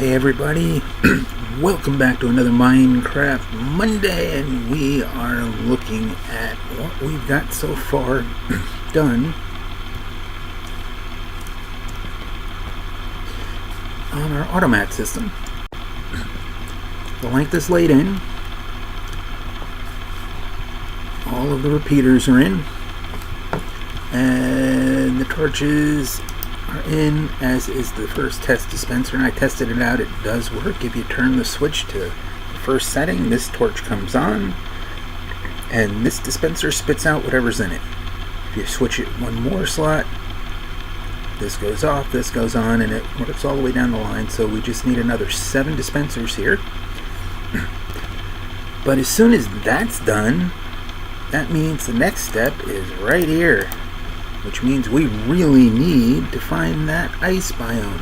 Hey everybody, welcome back to another Minecraft Monday, and we are looking at what we've got so far done on our automat system. The length is laid in, all of the repeaters are in, and the torches are in, as is the first test dispenser, and I tested it out. It does work. If you turn the switch to the first setting, this torch comes on and this dispenser spits out whatever's in it. If you switch it one more slot, this goes off, this goes on, and it works all the way down the line. So we just need another 7 dispensers here. But as soon as that's done, that means the next step is right here, which means we really need to find that ice biome.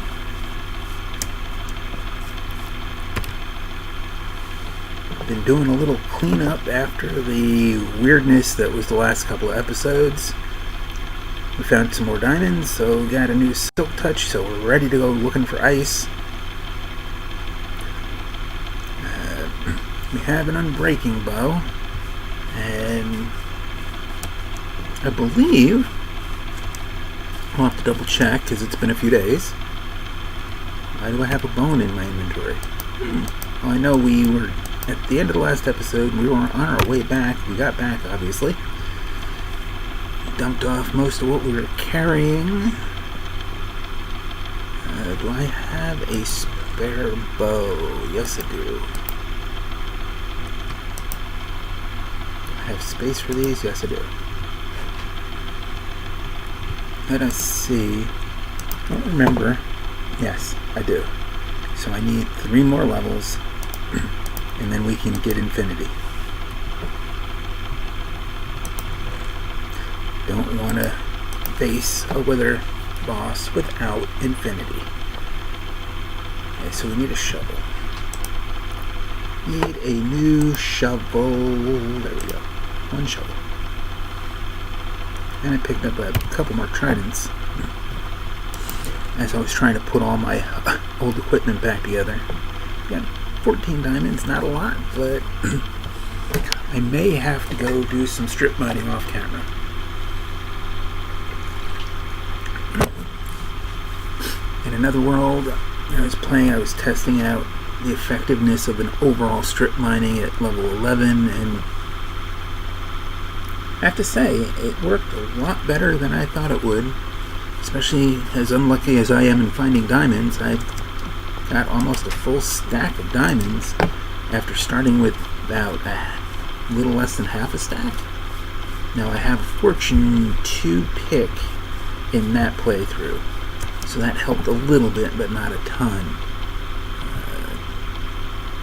Been doing a little cleanup after the weirdness that was the last couple of episodes. We found some more diamonds, so we got a new silk touch, so we're ready to go looking for ice. We have an unbreaking bow, and I believe I'll have to double check because it's been a few days. Why do I have a bone in my inventory? Well, I know we were at the end of the last episode. We were on our way back. We got back, obviously. Dumped off most of what we were carrying. Do I have a spare bow? Yes, I do. I have space for these? Yes, I do. Let us see. I don't remember. Yes, I do. So I need 3 more levels, and then we can get infinity. Don't want to face a wither boss without infinity. Okay, so we need a shovel. Need a new shovel. There we go. 1 shovel. And I picked up a couple more tridents as I was trying to put all my old equipment back together. Got 14 diamonds, not a lot, but I may have to go do some strip mining off camera. In another world I was playing, I was testing out the effectiveness of an overall strip mining at level 11, and I have to say, it worked a lot better than I thought it would. Especially as unlucky as I am in finding diamonds, I got almost a full stack of diamonds after starting with about a little less than half a stack. Now I have a fortune 2 pick in that playthrough, so that helped a little bit, but not a ton.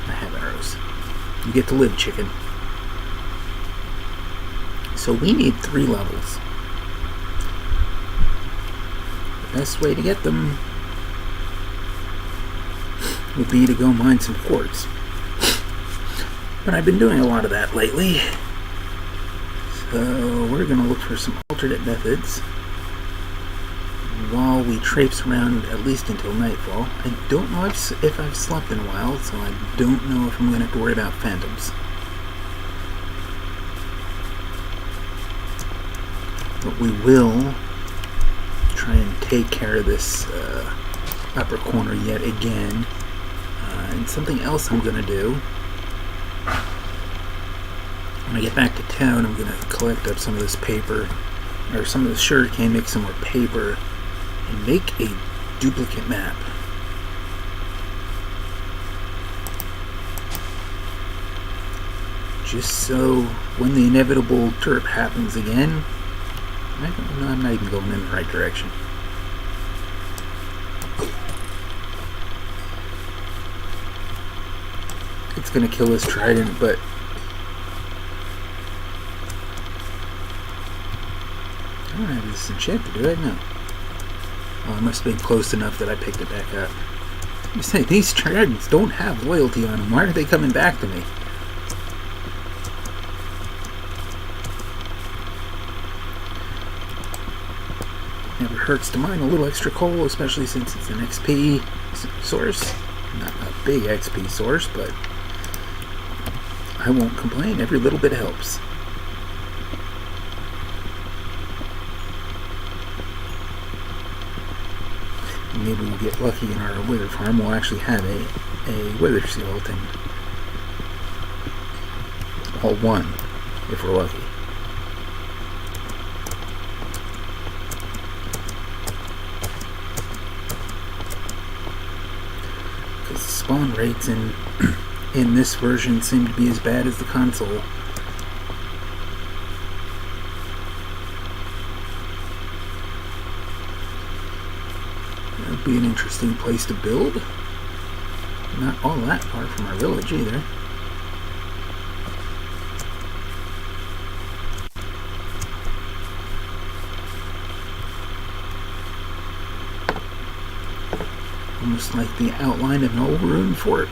I have arrows. You get to live, chicken. So we need 3 levels. The best way to get them would be to go mine some quartz. But I've been doing a lot of that lately. So we're going to look for some alternate methods while we traipse around at least until nightfall. I don't know if I've slept in a while, so I don't know if I'm going to have to worry about phantoms. But we will try and take care of this upper corner yet again. And something else I'm going to do, when I get back to town, I'm going to collect up some of this paper, or some of the sugarcane, make some more paper, and make a duplicate map. Just so when the inevitable derp happens again, I'm not even going in the right direction. It's going to kill this trident, but I don't have this enchanted, do I? No. Oh, it must have been close enough that I picked it back up. You say, these tridents don't have loyalty on them. Why are they coming back to me? Never hurts to mine a little extra coal, especially since it's an XP source. Not a big XP source, but I won't complain. Every little bit helps. Maybe we'll get lucky in our wither farm. We'll actually have a wither skeleton. All one, if we're lucky. Because the spawn rates in this version seem to be as bad as the console. That'd be an interesting place to build. Not all that far from our village either. Almost like the outline of an old ruined fort.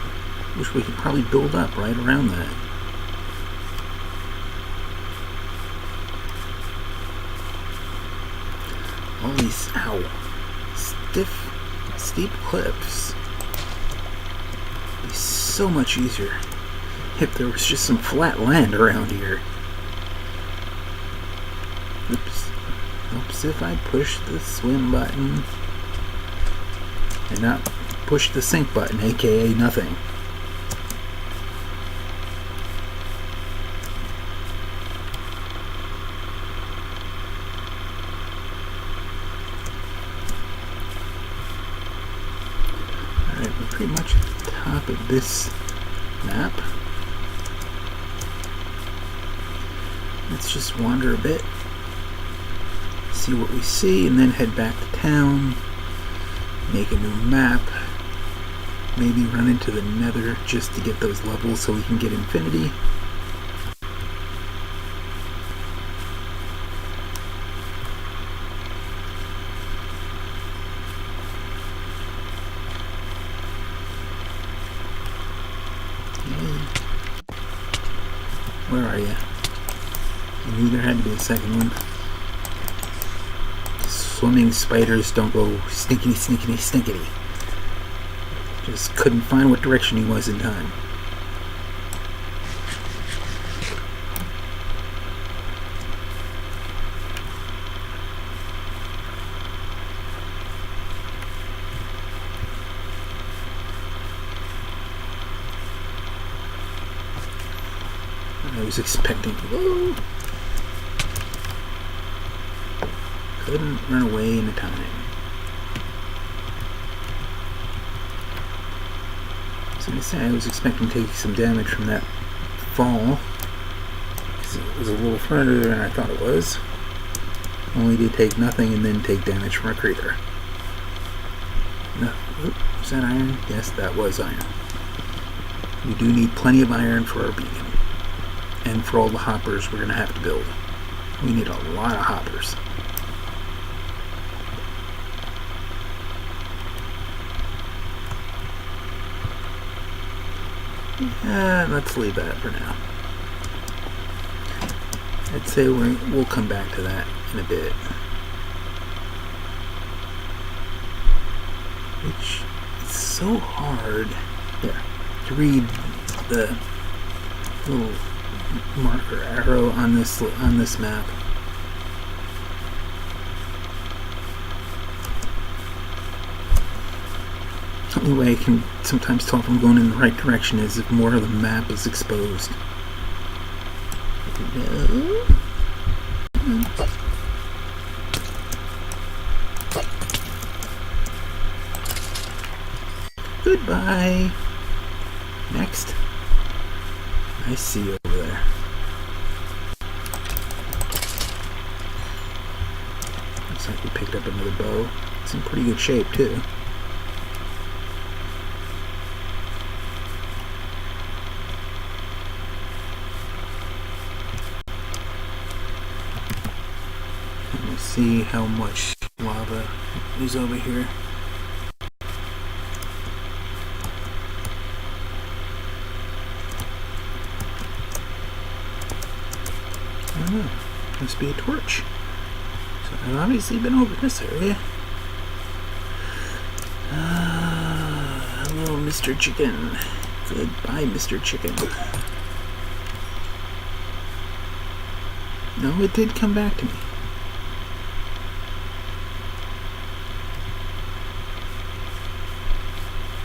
Wish we could probably build up right around that. All these, steep cliffs. It'd be so much easier if there was just some flat land around here. Oops, if I push the swim button and not push the sink button, aka nothing. Alright, we're pretty much at the top of this map. Let's just wander a bit, see what we see, and then head back to town. Make a new map, maybe run into the nether just to get those levels so we can get infinity. Where are you? I knew there had to be a second one. Swimming spiders don't go stinkity, stinkity, stinkity. Just couldn't find what direction he was in time. I was expecting. Whoa! Couldn't run away in time. So to say, I was expecting to take some damage from that fall, because it was a little further than I thought it was. Only to take nothing and then take damage from a crater. No, was that iron? Yes, that was iron. We do need plenty of iron for our beacon, and for all the hoppers we're going to have to build. We need a lot of hoppers. Let's leave that for now. I'd say we'll come back to that in a bit. Which is so hard to read the little marker arrow on this map. The only way I can sometimes tell if I'm going in the right direction is if more of the map is exposed. No. Goodbye. Next. I see you over there. Looks like we picked up another bow. It's in pretty good shape too. See how much lava is over here. I don't know. Must be a torch. So I've obviously been over this area. A little Mr. Chicken. Goodbye, Mr. Chicken. No, it did come back to me.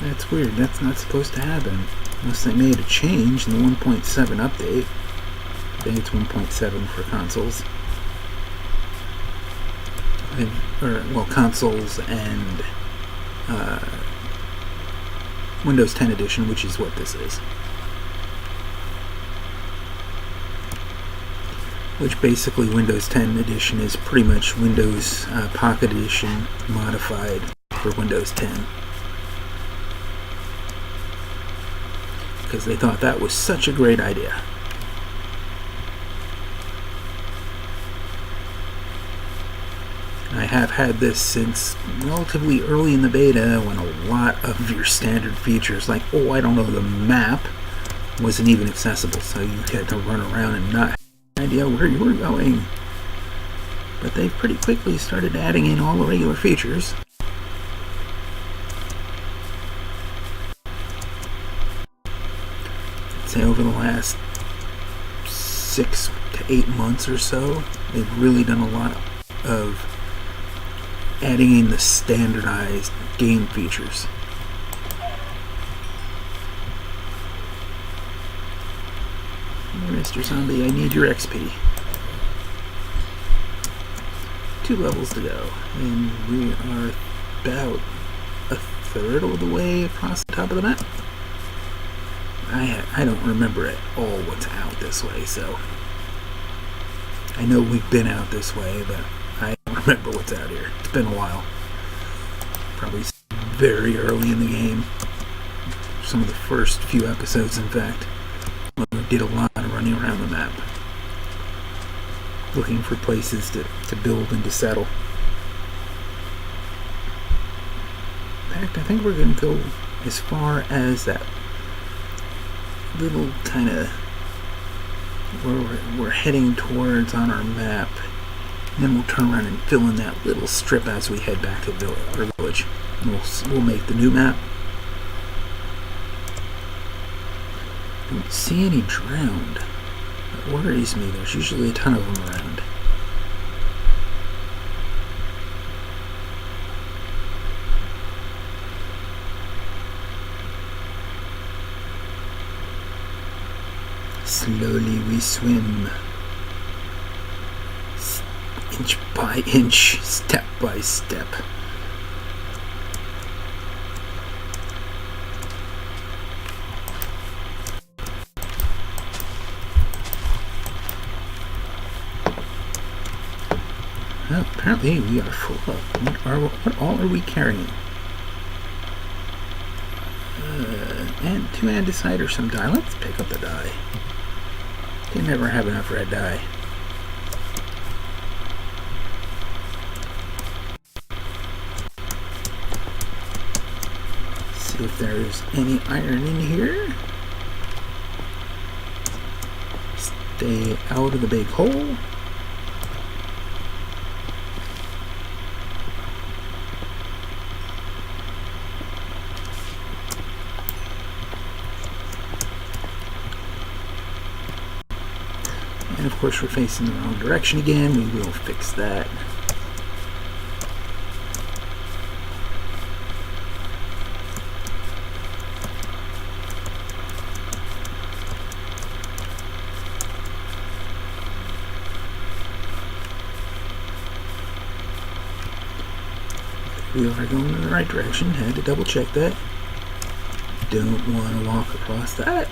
That's weird. That's not supposed to happen. Unless they made a change in the 1.7 update. I think it's 1.7 for consoles. Consoles and Windows 10 edition, which is what this is. Which basically Windows 10 edition is pretty much Windows Pocket Edition modified for Windows 10. Because they thought that was such a great idea. I have had this since relatively early in the beta, when a lot of your standard features, like, I don't know, the map wasn't even accessible, so you had to run around and not have an idea where you were going. But they pretty quickly started adding in all the regular features. I'd say over the last 6 to 8 months or so, they've really done a lot of adding in the standardized game features. Mr. Zombie, I need your XP. 2 levels to go, and we are about a third of the way across the top of the map. I don't remember at all what's out this way, so I know we've been out this way, but I don't remember what's out here. It's been a while. Probably very early in the game. Some of the first few episodes, in fact, when we did a lot of running around the map, looking for places to build and to settle. In fact, I think we're going to go as far as that little kind of where we're heading towards on our map. And then we'll turn around and fill in that little strip as we head back to our village. And we'll make the new map. Don't see any drowned. That worries me. There's usually a ton of them around. Slowly we swim. Inch by inch, step by step. Well, apparently we are full up. What all are we carrying? And 2 andesite or some dye. Let's pick up the dye. They never have enough red dye. See if there's any iron in here. Stay out of the big hole. And of course we're facing the wrong direction again. We will fix that. We are going in the right direction. Had to double check that. Don't want to walk across that.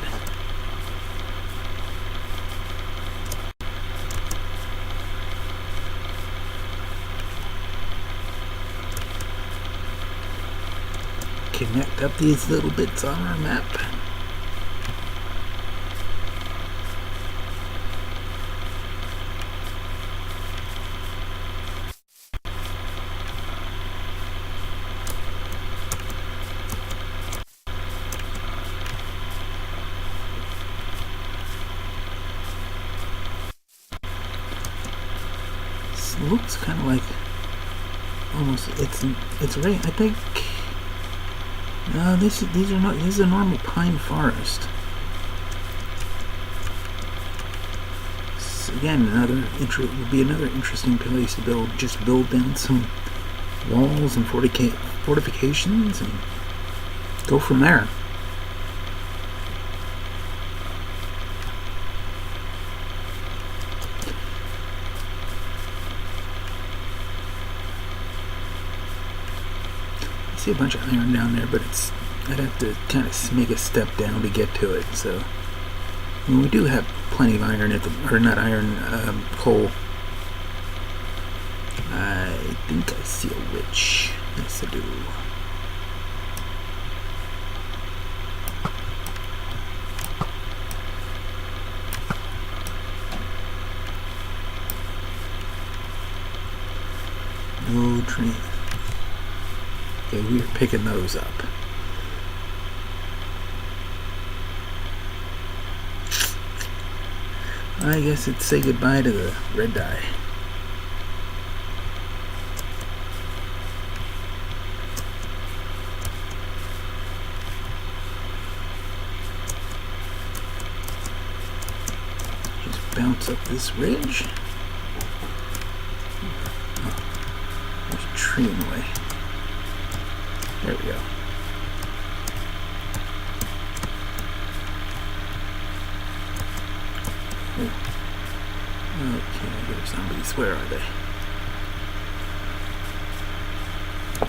Connect up these little bits on our map. This looks kind of like almost it's right. I think These are not. This is a normal pine forest. Again, would be another interesting place to build. Just build down some walls and fortifications and go from there. I see a bunch of iron down there, but I'd have to kind of make a step down to get to it. So we do have plenty of iron coal. I think I see a witch. Yes, I do. No tree. Okay, we're picking those up. I guess it's say goodbye to the red dye. Just bounce up this ridge. Oh, there's a tree in the way. There we go. Okay, there's zombies. Where are they?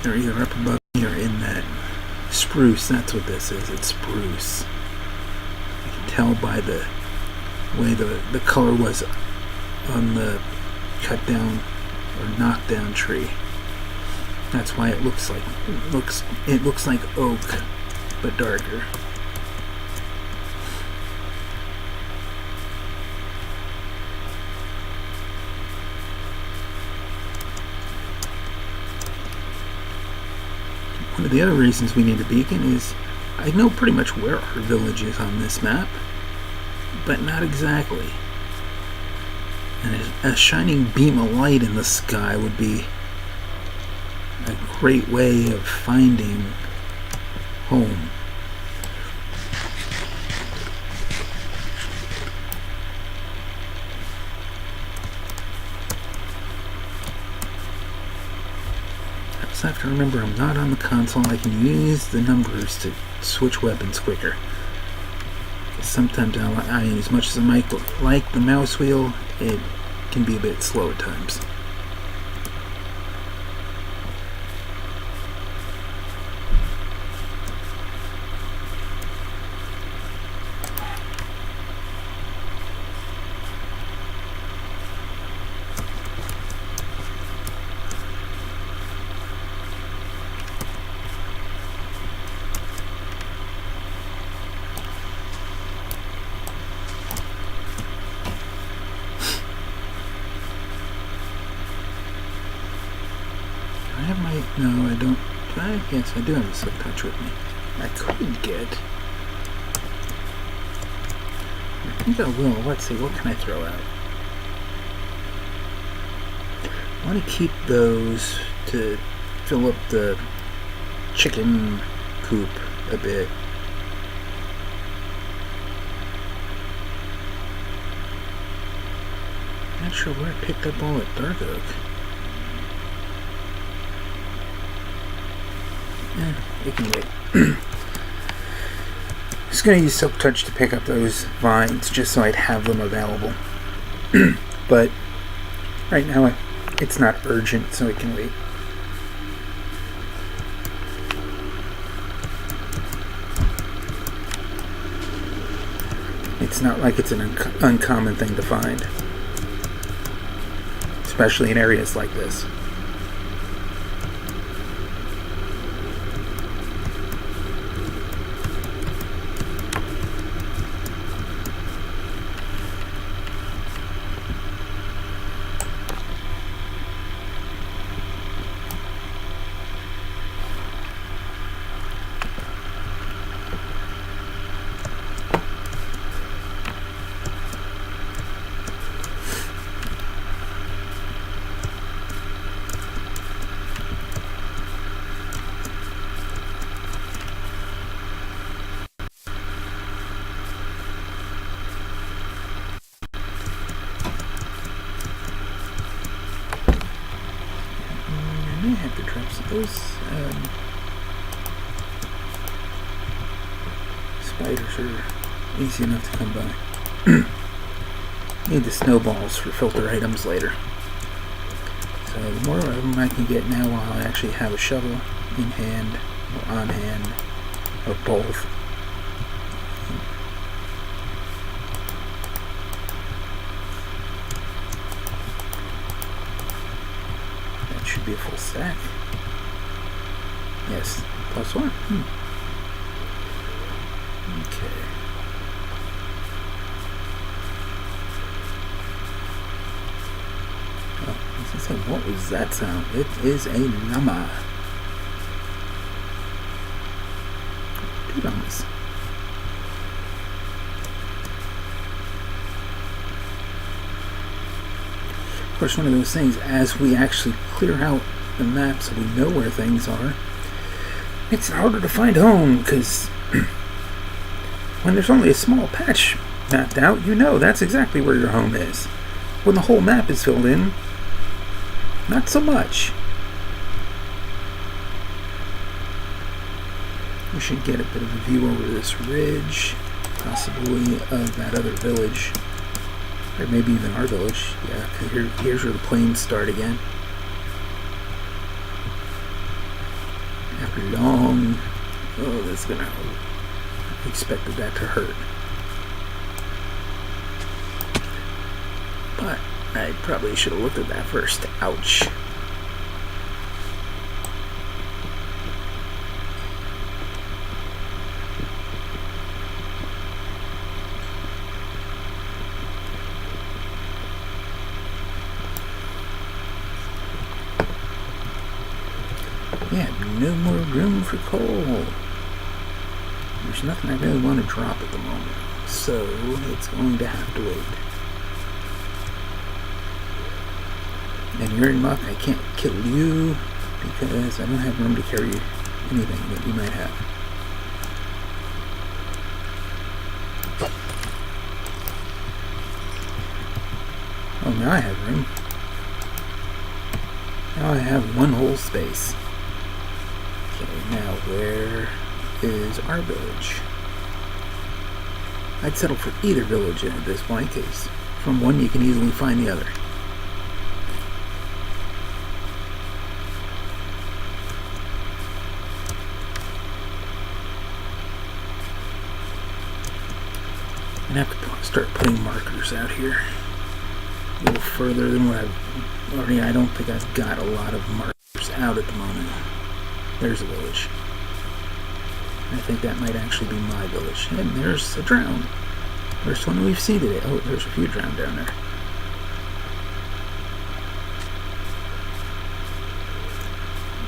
They're either up above me or in that spruce. That's what this is. It's spruce. I can tell by the way the color was on the cut down or knocked down tree. That's why it looks like oak, but darker. One of the other reasons we need a beacon is I know pretty much where our village is on this map, but not exactly. And a shining beam of light in the sky would be a great way of finding home. I just have to remember I'm not on the console. I can use the numbers to switch weapons quicker. Sometimes, as much as I might like the mouse wheel, it can be a bit slow at times. No, I don't. Yes, I do have a silk touch with me. I could get. I think I will. Let's see, what can I throw out? I want to keep those to fill up the chicken coop a bit. Not sure where I picked up all that dark oak. It can wait. Just going to use Silk Touch to pick up those vines just so I'd have them available. But right now it's not urgent, so it can wait. It's not like it's an uncommon thing to find, especially in areas like this. those spiders are easy enough to come by. Need the snowballs for filter items later. So the more of them I can get now while I actually have a shovel in hand, or on hand, or both. That should be a full stack. Yes, +1. Okay. What was that sound? It is a llama. 2 llamas. Of course, one of those things, as we actually clear out the map so we know where things are, it's harder to find home, because when there's only a small patch mapped out, you know that's exactly where your home is. When the whole map is filled in, not so much. We should get a bit of a view over this ridge, possibly of that other village, or maybe even our village. Yeah, here's where the plains start again. After long, oh, that's gonna hurt. I expected that to hurt, but I probably should have looked at that first. Ouch. Yeah, no more room for coal. There's nothing I really want to drop at the moment, so it's going to have to wait. And you're in muck, I can't kill you because I don't have room to carry anything that you might have. Oh, now I have room. Now I have one whole space. Okay, now where is our village? I'd settle for either village at this point, because from one you can easily find the other. I'm going to have to start putting markers out here a little further than what I've already. I don't think I've got a lot of markers out at the moment. There's a village. I think that might actually be my village. And there's a drown. First one we've seen today. Oh, there's a few drowned down there.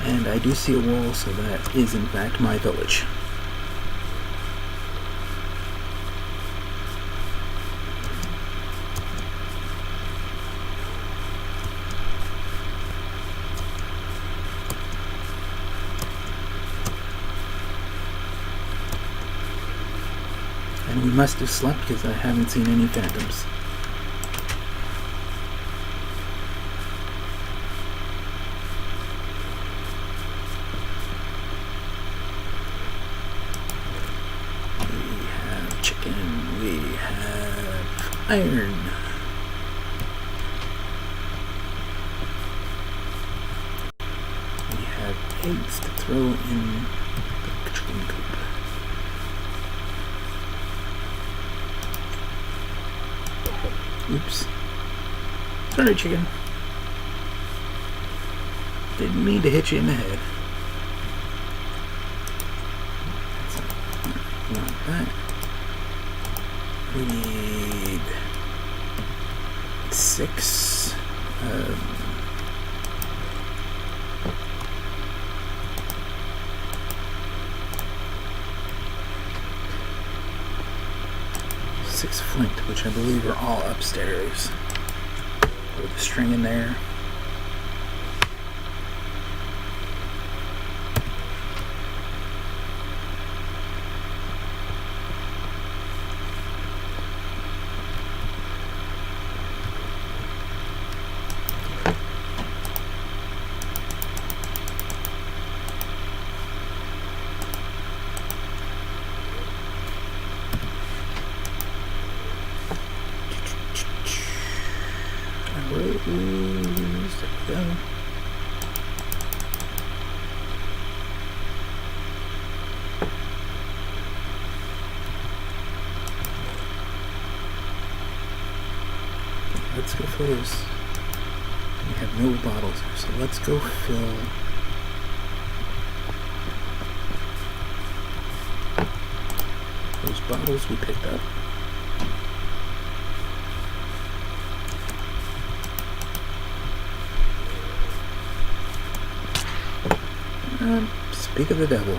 And I do see a wall, so that is in fact my village. And we must have slept because I haven't seen any phantoms. We have chicken, we have iron. We have eggs to throw in the chicken coop. Oops. Sorry, chicken. Didn't mean to hit you in the head. Not that. We need 6. Flint, which I believe are all upstairs. Put the string in there. let's go fill those. We have no bottles here, so let's go fill those bottles we picked up. Speak of the devil.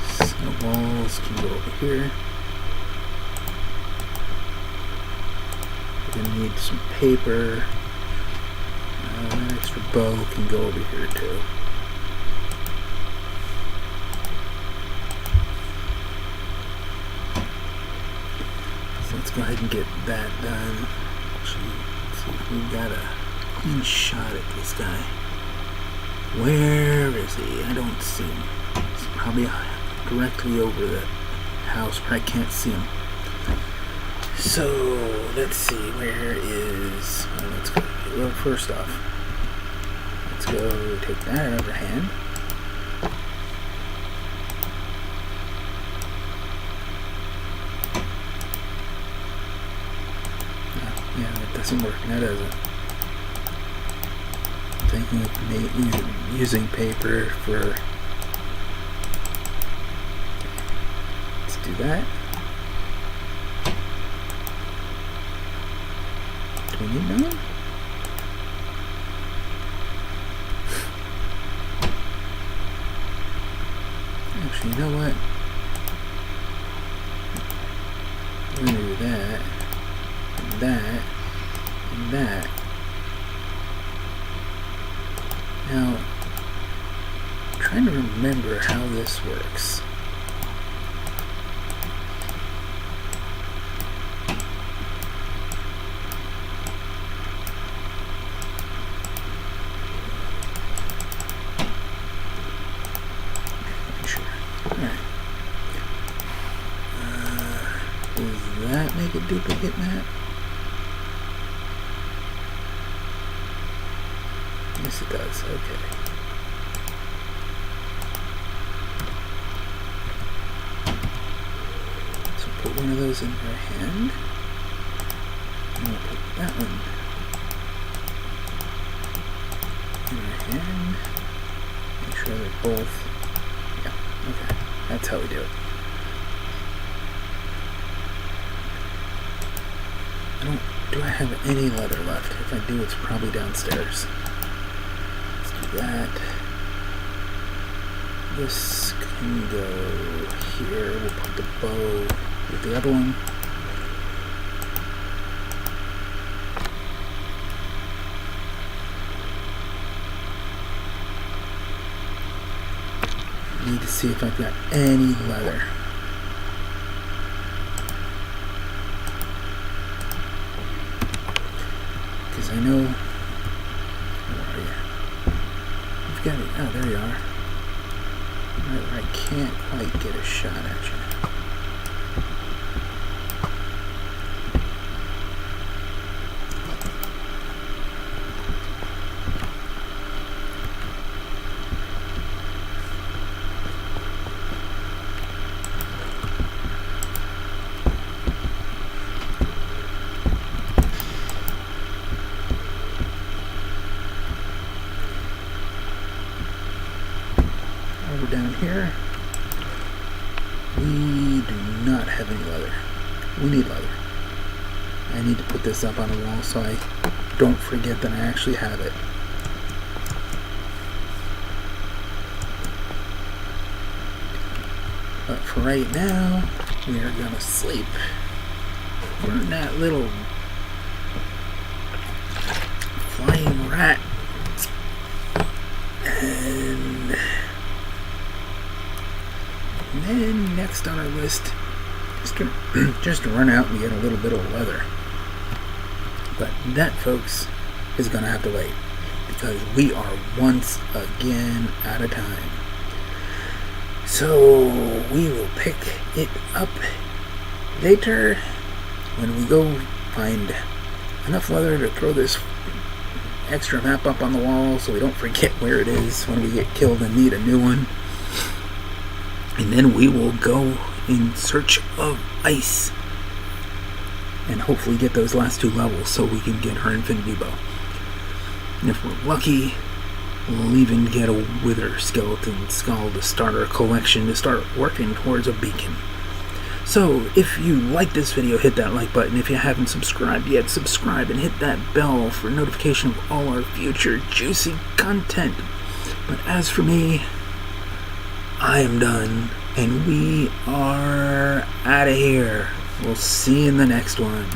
Snowballs can go over here. We're going to need some paper. An extra bow can go over here too. Let's go ahead and get that done. Actually, let's see if we've got a clean shot at this guy. Where is he? I don't see him. He's probably directly over the house where I can't see him. So, let's see. Where is... let's go. Well, first off, let's go take that out of her hand. Yeah, that doesn't work. That doesn't. I'm thinking of using paper for... Let's do that. Do we need none? Actually, you know what? We're going to do that. That and that. Now, I'm trying to remember how this works. Sure. Alright. Does that make a duplicate map? Yes, it does. Okay. So put one of those in her hand. And we'll put that one in her hand. Make sure they're both. Yeah, okay. That's how we do it. Do I have any leather left? If I do, it's probably downstairs. That this can go here. We'll put the bow with the other one. Need to see if I've got any leather. Because I know. Got it. Oh, there you are. I can't quite get a shot at you. Down here, we do not have any leather. We need leather. I need to put this up on the wall so I don't forget that I actually have it. But for right now, we are gonna sleep. Burn that little flying rat. And then next on our list is just to run out and get a little bit of leather. But that, folks, is going to have to wait because we are once again out of time. So we will pick it up later when we go find enough leather to throw this extra map up on the wall so we don't forget where it is when we get killed and need a new one. And then we will go in search of ice and hopefully get those last 2 levels so we can get our infinity bow. And if we're lucky, we'll even get a wither skeleton skull to start our collection, to start working towards a beacon. So if you like this video, hit that like button. If you haven't subscribed yet, subscribe and hit that bell for notification of all our future juicy content. But as for me, I am done, and we are out of here. We'll see you in the next one.